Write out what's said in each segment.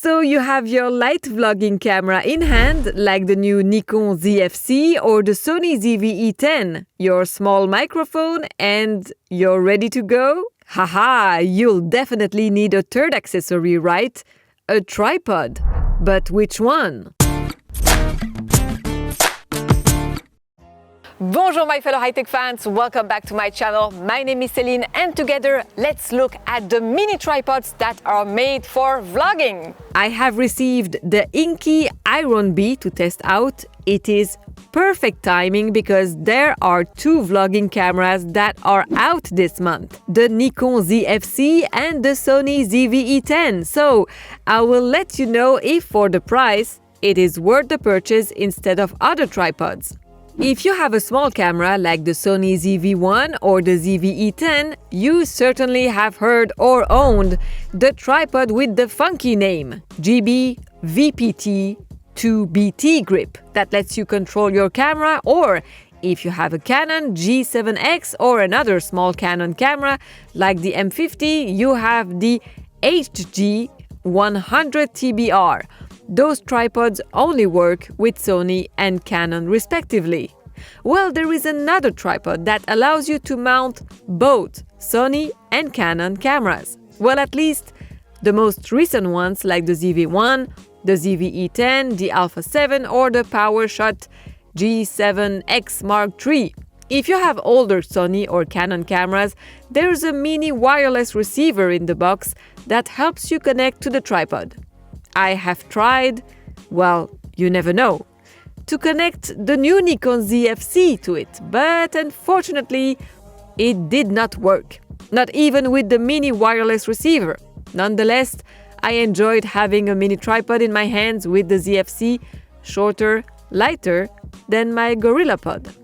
So you have your light vlogging camera in hand, like the new Nikon ZFC or the Sony ZV-E10, your small microphone, and you're ready to go? Haha, you'll definitely need a third accessory, right? A tripod. But which one? Bonjour my fellow high-tech fans, welcome back to my channel. My name is Céline and together let's look at the mini tripods that are made for vlogging. I have received the Inky Iron Bee to test out. It is perfect timing because there are two vlogging cameras that are out this month, the Nikon ZFC and the Sony ZV-E10. So I will let you know if for the price it is worth the purchase instead of other tripods. If you have a small camera like the Sony ZV-1 or the ZV-E10, you certainly have heard or owned the tripod with the funky name GB VPT 2BT grip that lets you control your camera, or if you have a Canon G7X or another small Canon camera like the M50, you have the HG 100 TBR. Those tripods only work with Sony and Canon respectively. Well, there is another tripod that allows you to mount both Sony and Canon cameras. Well, at least the most recent ones like the ZV-1, the ZV-E10, the Alpha 7 or the PowerShot G7X Mark III. If you have older Sony or Canon cameras, there's a mini wireless receiver in the box that helps you connect to the tripod. I have tried, well, you never know, to connect the new Nikon ZFC to it, but unfortunately, it did not work, not even with the mini wireless receiver. Nonetheless, I enjoyed having a mini tripod in my hands with the ZFC, shorter, lighter than my GorillaPod.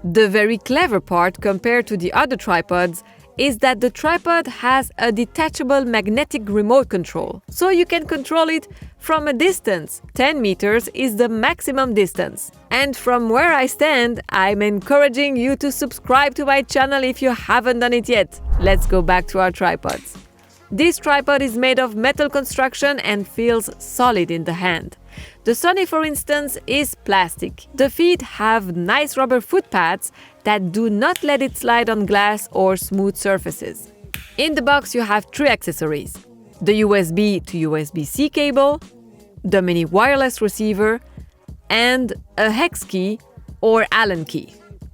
The very clever part compared to the other tripods is that the tripod has a detachable magnetic remote control, so you can control it from a distance. 10 meters is the maximum distance. And from where I stand, I'm encouraging you to subscribe to my channel if you haven't done it yet. Let's go back to our tripods. This tripod is made of metal construction and feels solid in the hand. The Sony, for instance, is plastic. The feet have nice rubber foot pads that do not let it slide on glass or smooth surfaces. In the box you have three accessories: the USB to USB-C cable, the mini wireless receiver, and a hex key or Allen key.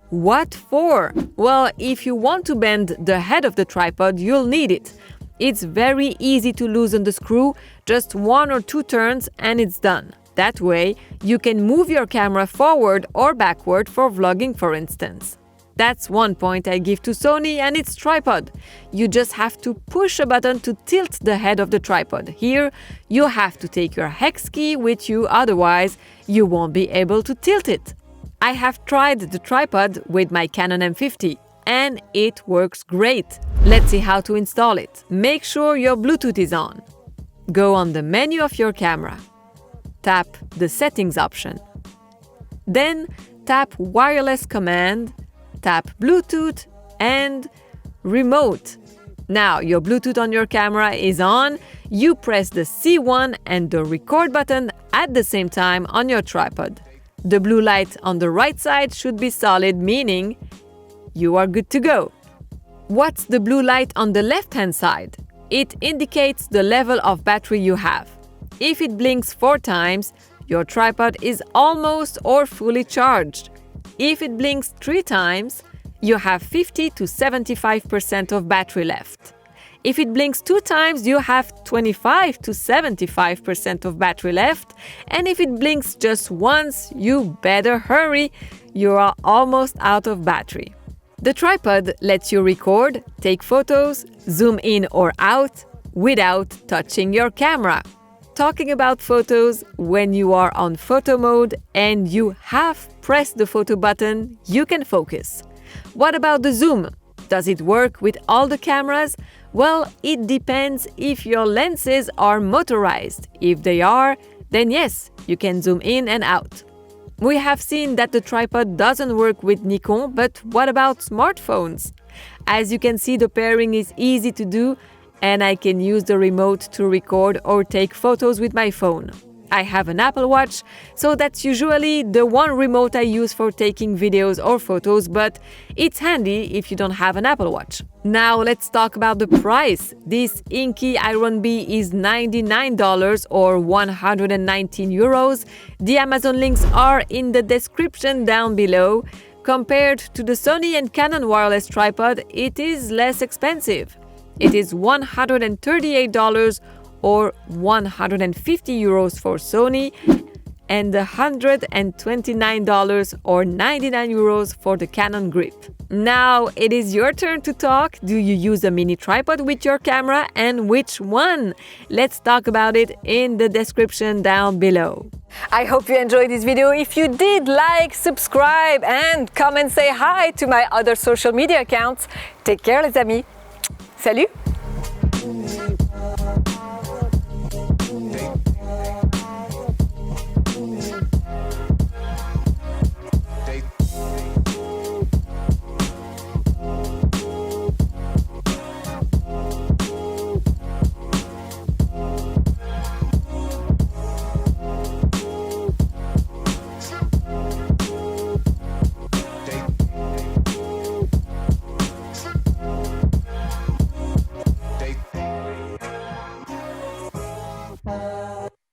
What for? Well, if you want to bend the head of the tripod, you'll need it. It's very easy to loosen the screw, just 1 or 2 turns and it's done. That way, you can move your camera forward or backward for vlogging, for instance. That's one point I give to Sony and its tripod. You just have to push a button to tilt the head of the tripod. Here, you have to take your hex key with you, otherwise you won't be able to tilt it. I have tried the tripod with my Canon M50 and it works great. Let's see how to install it. Make sure your Bluetooth is on. Go on the menu of your camera. Tap the settings option. Then tap wireless command, tap Bluetooth and remote. Now your Bluetooth on your camera is on. You press the C1 and the record button at the same time on your tripod. The blue light on the right side should be solid, meaning you are good to go. What's the blue light on the left-hand side? It indicates the level of battery you have. If it blinks 4 times, your tripod is almost or fully charged. If it blinks 3 times, you have 50 to 75% of battery left. If it blinks 2 times, you have 25 to 75% of battery left. And if it blinks just once, you better hurry, you are almost out of battery. The tripod lets you record, take photos, zoom in or out without touching your camera. Talking about photos, when you are on photo mode and you have pressed the photo button, you can focus. What about the zoom? Does it work with all the cameras? Well, it depends if your lenses are motorized. If they are, then yes, you can zoom in and out. We have seen that the tripod doesn't work with Nikon, but what about smartphones? As you can see, the pairing is easy to do and I can use the remote to record or take photos with my phone. I have an Apple Watch, so that's usually the one remote I use for taking videos or photos, but it's handy if you don't have an Apple Watch. Now let's talk about the price. This Inky Iron Bee is $99 or 119 euros. The Amazon links are in the description down below. Compared to the Sony and Canon wireless tripod, it is less expensive. It is $138 or 150 euros for Sony, and $129 or 99 euros for the Canon grip. Now it is your turn to talk. Do you use a mini tripod with your camera, and which one? Let's talk about it in the description down below. I hope you enjoyed this video. If you did, like, subscribe, and come and say hi to my other social media accounts. Take care les amis. Salut!